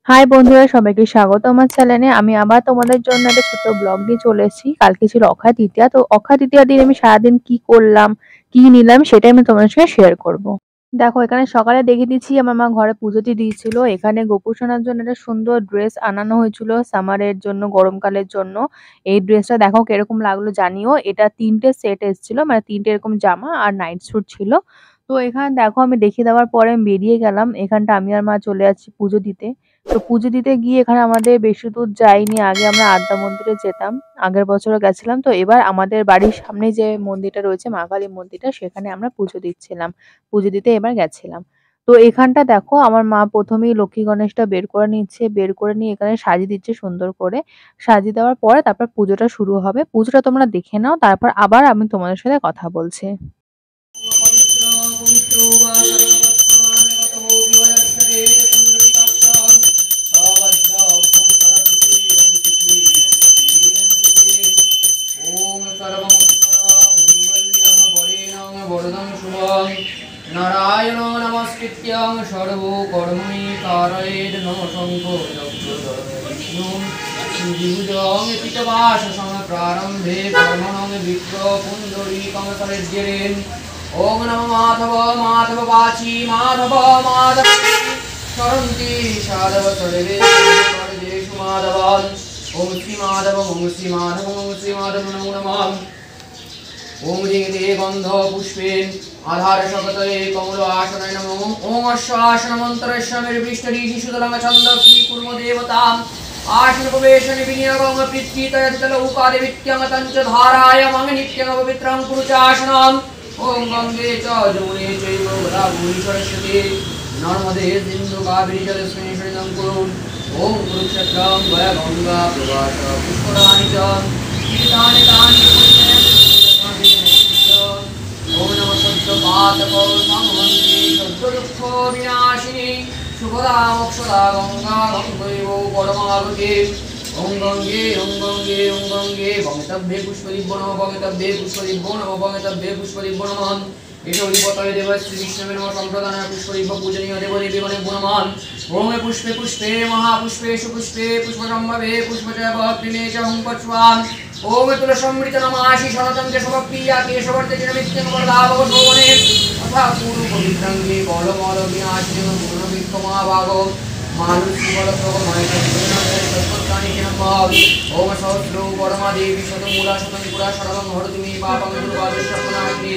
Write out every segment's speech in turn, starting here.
High বন্ধুরা, সবাইকে স্বাগত আমার চ্যানেলে। আমি আবার তোমাদের জন্য একটা ছোট ব্লগ নিয়ে চলে এসেছি। কালকে ছিল অক্ষয় তৃতীয়া, তো অক্ষয় তৃতীয়ার দিন আমি সারাদিন কি করলাম, কি নিলাম, সেটাই আমি তোমাদের সঙ্গে শেয়ার করব। দেখো, এখানে সকালে দেখে দিচ্ছি আমার মা ঘরে পুজোতে দিয়েছিল। এখানে গোপুসোনার জন্য একটা সুন্দর ড্রেস আনানো হয়েছিল সামারের জন্য, গরমকালের জন্য। এই ড্রেসটা দেখো কিরকম লাগলো জানিও। এটা 3টে সেট এসেছিল, মানে 3টে এরকম জামা আর নাইট স্যুট ছিল। তো এখানে দেখো আমি দেখিয়ে দেওয়ার পরে আমি বেরিয়ে গেলাম। এখানটা আমি আর মা চলে যাচ্ছি পুজো দিতে। তো পুজো দিতে গিয়ে এখানে আমাদের বেশি দূর যাইনি। আগে আমরা আদ্যা মন্দিরে যেতাম, আগের বছরও গেছিলাম। তো এবার আমাদের বাড়ির সামনে যে মন্দিরটা রয়েছে, মা কালী মন্দিরটা, সেখানে আমরা পুজো দিচ্ছিলাম, পুজো দিতে এবার গেছিলাম। তো এখানটা দেখো আমার মা প্রথমেই লক্ষ্মী গণেশটা বের করে নিচ্ছে, বের করে নিয়ে এখানে সাজিয়ে দিচ্ছে সুন্দর করে। সাজিয়ে দেওয়ার পরে তারপর পুজোটা শুরু হবে। পুজোটা তোমরা দেখে নাও, তারপর আবার আমি তোমাদের সাথে কথা বলছি। नारायण नमस्कृत्यं सर्वकर्मणि कारयेत् नमः शङ्करं विष्णुं पितवाससं प्रारम्भे कर्मणं विप्रपुण्डरीकं सरेद्यरेन् ॐ नमः माधव माधव वाची माधव माधव सरन्ति साधव सर्वे सर्वेषु माधव ॐ श्री माधव ॐ श्री माधव ॐ श्री माधव नमो नमः ओम जयते गंध पुष्पेन आधार शकतये कमल आसनाय नमो ओम अश्वासन मंत्रस्य निर्विष्टि शिशुदलंग छंद की कुर्म देवताम आसन प्रवेशन विनियोगं पृथ्वीतयतल उकादे वित्यंग तंच धाराय मंग नित्यं पवित्रं कुरुचासनम ओम गंगे च जमुने चैव गोदावरी सरस्वती नर्मदे सिंधु कावेरी जलेस्मिन् सन्निधिं कुरु ओम कुरुक्षेत्रं वय गंगा प्रवाह पुष्कराणि च तीर्थानि तानि पुण्यं ओम नमः सत्यपातकौर्मन्त्री सद्दुःख विनाशिनी सुखदा मोक्षदा गंगा गंगैवो परमागते ओम गंगे भगतव्ये पुष्पदिव्यो नमः भगतव्ये पुष्पदिव्यो नमः भगतव्ये पुष्पदिव्यो नमः एषो विपतये देव श्री विष्णवे नमः संप्रदानाय पुष्पदिव्य पूजनीय देवदेवे नमः ओम पुष्पे पुष्पे महापुष्पेषु पुष्पे पुष्पसंभवे पुष्पचयवक्त्रिणे च हुं पश्वान् ओम तुलसमृत नमाशि शरतं च शवप्रिया केशवर्ते नित्यं वरदावो शोभने अथा पूर्व पवित्रंगे कौलमल विनाशिनं पूर्णविक्रमाभागो मानुषीबलप्रभमय तत्पत्तानि नमः ओम सहस्रो परमादेवी शतमूला शतनिपुरा शरणं हरतु मे पापं दुर्वादशपनाग्नि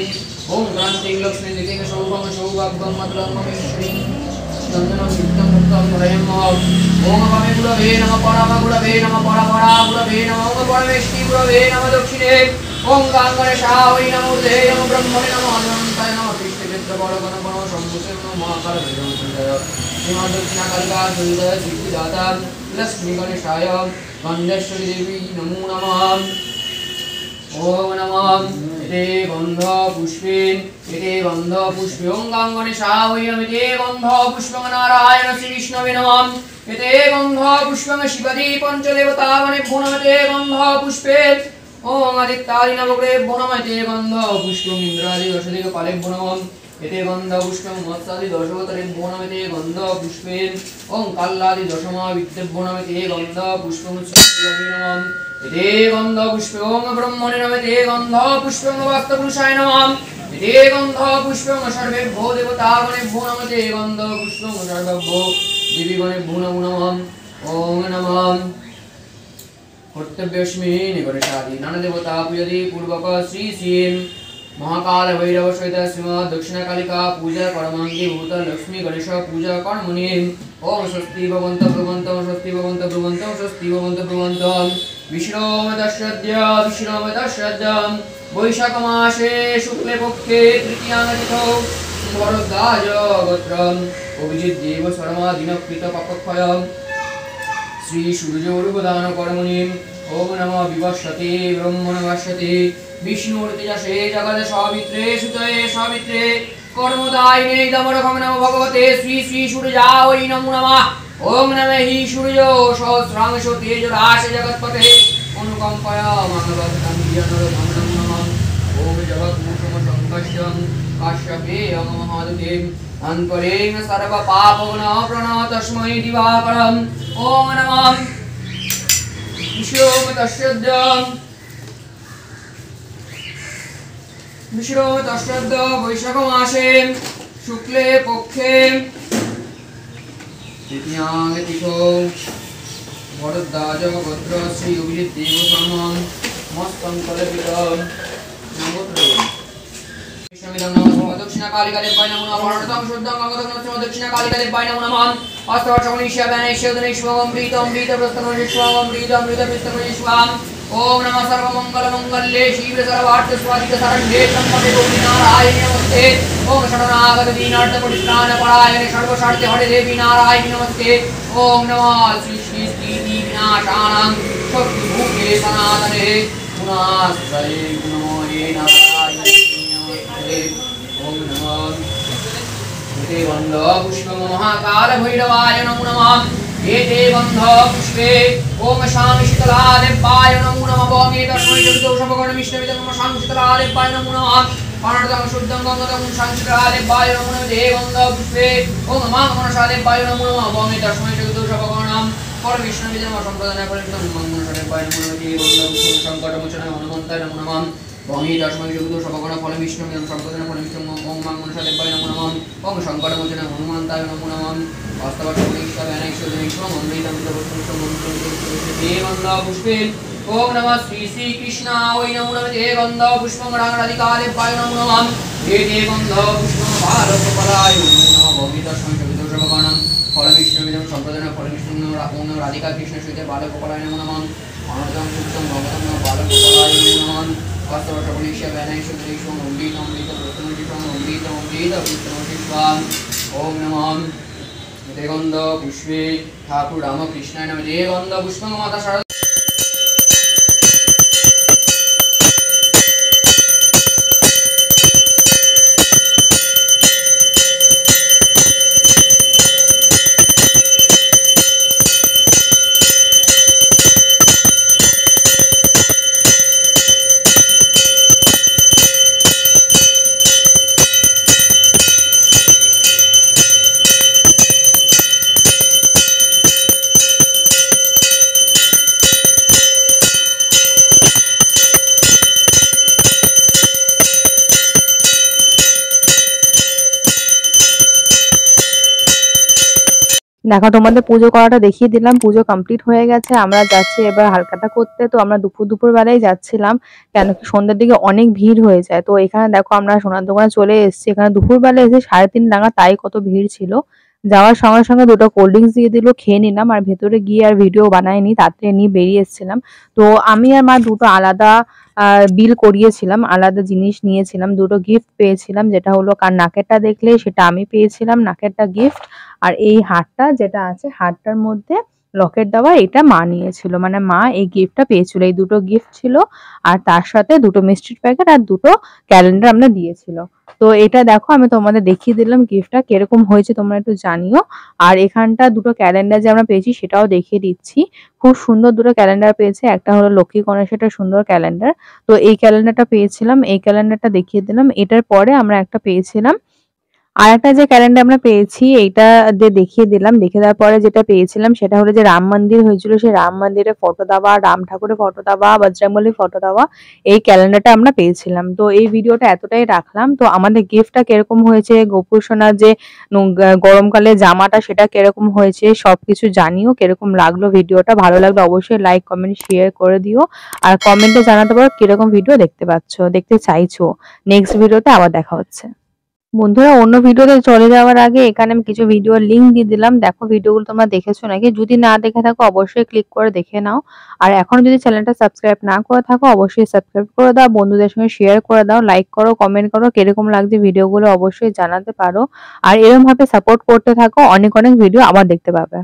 ओम क्रान्तिं लक्ष्मीं नितिं शोभं सौभाग्यं मधुरं ममेश्वरी चंदनं नित्यं मुक्तं हरयम् ओम भवे गुरवे नमः परमगुरवे नमः परपरागुरवे नमः ओम परमेष्टि गुरवे नमः दक्षिणे ओम गांगणेशाय नमो उदये नमो ब्रह्मणे नमो अनन्ताय नमः कृष्णविद्रवणगणगण सम्मुखे नमः महाकालभैरव श्रीमद् दक्षिणाकालिका सुविदय सिद्धिदाता लक्ष्मी गणेशाय गन्धेश्वरी देवी नमो नमः ओम नमः एते गंध पुष्पेन एते गंध पुष्पे ओम गणेशाय नमः एते गंध पुष्पं नारायण श्री विष्णवे नमः एते गंध पुष्पं शिवदी पंचदेवतागणेभ्यो नमः एते गंध पुष्पे ओम आदित्यादि नवग्रहेभ्यो नमः एते गंध पुष्पं इंद्रादि दशदिक्पालेभ्यो नमः एते गंध पुष्पं मत्स्यादि दशावतारेभ्यो नमः एते गंध पुष्पेन ओम कालादि दशमहाविद्येभ्यो नमः एते गंध पुष्पं सूर्याय नमः एते गंध पुष्पे ओम ब्रह्मणे नमः एते गंध पुष्पं वास्तपुरुषाय नमः एते गंध पुष्पं सर्वेभ्यो देवतागणेभ्यो नमः एते गंध पुष्पं सर्वेभ्यो देवीगणेभ्यो नमो नमः ओम नमः कर्तव्यस्मिन् गणेशादि नानादेवता पूजति पूर्वक श्री श्री महाकाल भैरव सहित श्रीमद् दक्षिणाकालिका पूजा कर्मांगी भूत लक्ष्मी गणेश पूजा कर्मणि ओम स्वस्ति भवन्तः ब्रुवन्तः स्वस्ति भवन्तः ब्रुवन्तः स्वस्ति भवन्तः ब्रुवन्तः विश्वमदश्रद्य वैशाख मासे शुक्ले पक्षे तृतीयातिथौ भरद्वाज गोत्रम् अभिजित् देव शर्मा दिनकृत पापक्षयम् श्री सूर्योर्गदान कर्मणि ओम नमः विवस्वते ब्रह्मणवस्वते विष्णुर्तेजसे जगद सावित्रे सुतये सावित्रे कर्मदायिने दमरखं नमः भगवते श्री श्री सूर्याय नमो नमः ओम नमः हि सूर्यो सहस्रांशो तेजराश जगत्पते अनुकंपया मानवतं ज्ञानरतं नमः ओम जगत्कुसुम संकष्टं काश्यपेय महादुते अंतरेण सर्व पापगुण प्रणव तस्मै दिवाकरम् ओम नमः विश्वतश्रद्ध वैशाख मासे शुक्ले पक्षे तृतीयां तिथौ भरद्वाज गोत्र श्री अभिजित देव सम्मान मस्तं कल्पितं नमोस्तुते दक्षिणा कालिका देवाय नमो नमः भारतं शुद्धं गंगाधरं दक्षिणा कालिका देवाय नमो नमः अष्टवर्षमणिष्य वैनेश्वरनेश्वरं प्रीतं प्रीतप्रस्तमनिश्वरं प्रीतमृतप्रस्तमनिश्वरं ओम नमः सर्वमंगलमंगल्ये शिव सर्वार्थ स्वादिक शरण्ये त्र्यंबके गौरी नारायणी नमस्ते ओम शरणागत दीनार्थ परित्राण परायणे सर्वशार्थे हरे देवी नारायणी नमस्ते ओम नमः सृष्टि स्थिति विनाशानां शक्ति भूते सनातने गुणाश्रये गुणमये नारायणी नमस्ते ओम नमः देवंद पुष्प महाकाल भैरवाय नमो नमः एते बंध पुष्पे ओम शाम शीतला देवाय नमो नमः ओम एतस्मै जगदोषभगवान विष्णवे नमः शाम शीतला देवाय नमो नमः पाणर्दं शुद्धं गंगाधरं शाम शीतला देवाय नमो नमः देवंद पुष्पे ओम माघमनसा देवाय नमो नमः ओम एतस्मै जगदोषभगवान परमेश्वरे नमः संप्रदाय परिणतं मंगलमय देवाय नमो नमः देवंद पुष्पे संकटमोचन हनुमन्ताय नमो नमः ओम एतस्मै जगदोषभगवान परमेश्वरे संप्रदाय परिणतं ओम माघमनसा देवाय नमो नमः ओम संकटमोचन हनुमन्ताय नमो नमः पुष्पे ओम नमः श्री कृष्णाय नमो नमः देवंद पुष्पं राधिकादेवाय नमो नमः हे देवंद पुष्पं बालगोपालाय नमो नमः भवितस्मै जगदोषभगवानं परमेश्वरं संप्रदाय परमेश्वरं ओम राधिका कृष्ण सहित बालगोपालाय नमो नमः अनंतं शुद्धं भगवतं बालगोपालाय नमो नमः अष्टवर्षमणिष्य वैनेश्वरनेश्वरं ओम नमः देवंद पुष्पे ठाकुर रामकृष्णाय नमः देवंद पुष्पं माता शारदा দেখো তোমাদের পুজো করাটা দেখিয়ে দিলাম। পুজো কমপ্লিট হয়ে গেছে, আমরা যাচ্ছি এবার হালখাতা করতে। তো আমরা দুপুর বেলায় যাচ্ছিলাম, কেন কি সন্ধ্যার দিকে অনেক ভিড় হয়ে যায়। তো এখানে দেখো আমরা সোনার দোকানে চলে এসেছি। এখানে দুপুর বেলা এসে 3:30 নাগাদ, তাই কত ভিড় ছিল। যাওয়ার সঙ্গে সঙ্গে দুটো কোল্ড ড্রিঙ্কস দিয়ে দিল, খেয়ে নিলাম। আর ভেতরে গিয়ে আর ভিডিও বানাইনি, তাড়াতাড়ি নিয়ে বেরিয়ে এসেছিলাম। তো আমি আর মা দুটো আলাদা বিল করিয়েছিলাম, আলাদা জিনিস নিয়েছিলাম। দুটো গিফট পেয়েছিলাম, যেটা হলো কার নাকেরটা দেখলে সেটা আমি পেয়েছিলাম, নাকেরটা গিফট। আর এই হারটা যেটা আছে, হারটার মধ্যে লকেট দেওয়া, এটা মা নিয়েছিল, মানে মা এই গিফটটা পেয়েছিল। এই দুটো গিফট ছিল, আর তার সাথে দুটো মিষ্টির প্যাকেট আর দুটো ক্যালেন্ডার আমরা দিয়েছিল। তো এটা দেখো আমি তোমাদের দেখিয়ে দিলাম গিফটটা কিরকম হয়েছে, তোমরা একটু জানিও। আর এখানটা দুটো ক্যালেন্ডার যে আমরা পেয়েছি সেটাও দেখিয়ে দিচ্ছি। খুব সুন্দর দুটো ক্যালেন্ডার পেয়েছে, একটা হলো লক্ষ্মী গণেশের সুন্দর ক্যালেন্ডার। তো এই ক্যালেন্ডারটা পেয়েছিলাম, এই ক্যালেন্ডারটা দেখিয়ে দিলাম। এটার পরে আমরা একটা পেয়েছিলাম, আর একটা যে ক্যালেন্ডার আমরা পেয়েছি এইটা দিয়ে দেখিয়ে দিলাম। দেখে দেওয়ার পরে যেটা পেয়েছিলাম সেটা হলো যে রাম মন্দির হয়েছিল, সেই রাম মন্দিরের ফটো দেওয়া, রাম ঠাকুরের ফটো দেওয়া, বজরংবলীর ফটো দেওয়া, এই ক্যালেন্ডারটা আমরা পেয়েছিলাম। তো এই ভিডিওটা এতটাই রাখলাম। তো আমাদের গিফটটা কিরকম হয়েছে, গোপুর সোনার যে গরমকালে জামাটা সেটা কিরকম হয়েছে, সবকিছু জানিও। কিরকম লাগলো ভিডিওটা, ভালো লাগলে অবশ্যই লাইক কমেন্ট শেয়ার করে দিও। আর কমেন্টে জানাতে পারো কিরকম ভিডিও দেখতে চাইছো। নেক্সট ভিডিওতে আবার দেখা হচ্ছে। বন্ধুরা, অন্য ভিডিওতে চলে যাওয়ার আগে এখানে আমি কিছু ভিডিওর লিঙ্ক দিয়ে দিলাম। দেখো ভিডিওগুলো তোমরা দেখেছো নাকি, যদি না দেখে থাকো অবশ্যই ক্লিক করে দেখে নাও। আর এখন যদি চ্যানেলটা সাবস্ক্রাইব না করে থাকো অবশ্যই সাবস্ক্রাইব করে দাও, বন্ধুদের সঙ্গে শেয়ার করে দাও, লাইক করো, কমেন্ট করো, কিরকম লাগছে ভিডিওগুলো অবশ্যই জানাতে পারো। আর এরকম ভাবে সাপোর্ট করতে থাকো, অনেক অনেক ভিডিও আবার দেখতে পাবে।